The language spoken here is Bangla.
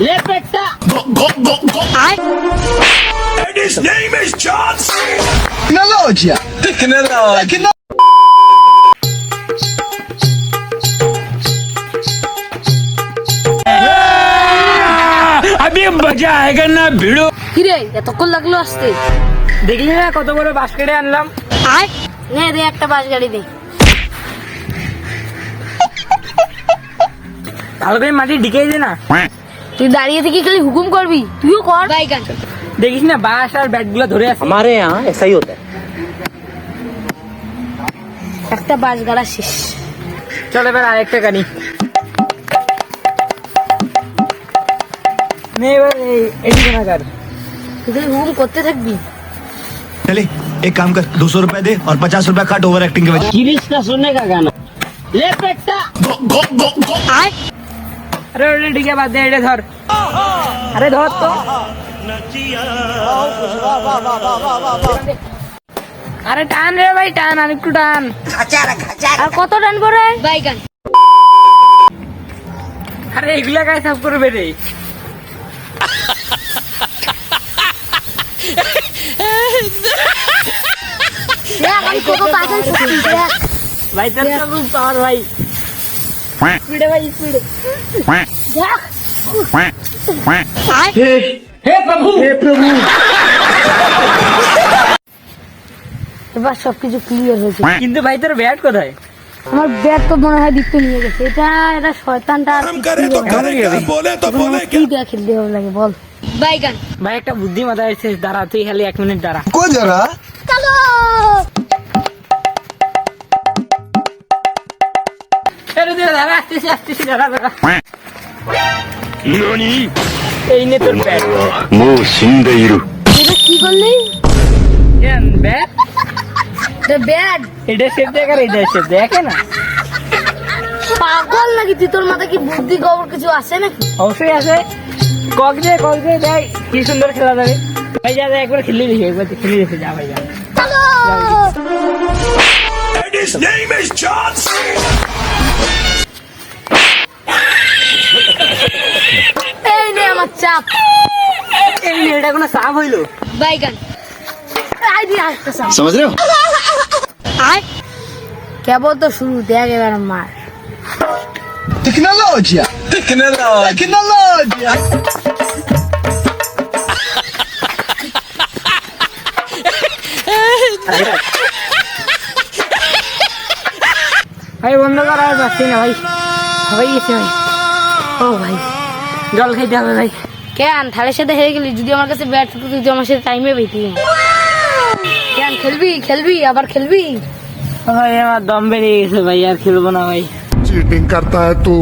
ले बेटा And his name is John C. Tecnologia. Tecnologia. अभी मजा आएगा ना भिड़ो কিরে এতক্ষণ লাগলো আসতে? দেখলি না কত বড় বাস কেটে আনলাম। আয় নে দে একটা বাস গাড়ি দে। ভালো করে মাটি ঢিকেই দে না। তুই দাঁড়িয়ে থেকে খালি হুকুম করবি, তুইও কর। বাইগান দেখিস না বাস আর ব্যাট গুলো ধরে আছে। हमारे यहाँ ऐसा ही होता है। একটা বাস গাড়া শেষ। চল এবার আরেকটা গাড়ি নে এবার এদিকে না গাড়ি তুই খালি হুকুম করতে থাকবি। चले एक काम कर 200 रुपए दे और 50 रुपए काट ओवर एक्टिंग के वजह गिरीश का सुनने का गाना ले बेटा আয় अरे ओले ठीक है बात दे एडे धर अरे धर तो अरे टान रे भाई टान আর একটু টান আর কত টানবো রে? বাইগান আরে এগুলা গায়ে সাফ করবে রে আমি কত তাড়াতাড়ি ছুটি দেখ। ভাই তোর তো খুব পাওয়ার ভাই স্পিডে ভাই স্পিডে দেখ আয় হে প্রভু এবার সবকিছু ক্লিয়ার হয়েছে। কিন্তু ভাই তোর ব্যাট কোথায় আমার ব্যাগ তো মনে হয় দিতে নিয়ে গেছে। এটা শয়তানটা আর हम करे तो करे क्या बोले तो बोले কি क्या দিয়ে খেলতে হবে লাগে বল। বাইগান ভাই একটা বুদ্ধি মাথায় এসেছে দাঁড়া তুই খালি 1 মিনিট দাঁড়া को जरा চলো আরে দাঁড়া আসতেছি আসতেছি দাঁড়া দাঁড়া 何 এই নে তোর ব্যাট もう死んでいる এটা কি করলি? কেন ব্যাট এটা ব্যাগ এটা সেভ দেখার এটা সেভ দেখে না পাগল নাকি তুই? তোর মাথায় কি বুদ্ধি খবর কিছু আছে নাকি? অবশ্যই আছে কক দে দেখ কি সুন্দর খেলা যাবে ভাই যা একবার খেলে দেখি একবার খেলে দেখে যা ভাই যা চলো And his name is John C. এই নে আমার চাপ। এই নে, এটা কোনো সাপ হইলো বাইগান আই দি একটা চাপ। समझ रहे हो আয় কেবল তো শুরু, দেখ এবার মার। टेक्नोलॉजिया टेक्नोलॉजिया ভাই বন্ধ করা আর পাচ্ছি না ভাই সবাই গেছে ভাই ও ভাই জল খাইতে হবে ভাই কেন থালের সাথে হেরে গেলি? যদি আমার কাছে ব্যাট থাকতো তুই তো আমার সাথে টাইমে পেতি। কেন খেলবি আবার খেলবি? ও ভাই আমার দম বেরিয়ে গেছে ভাই আর খেলবো না ভাই चीटिंग करता है तू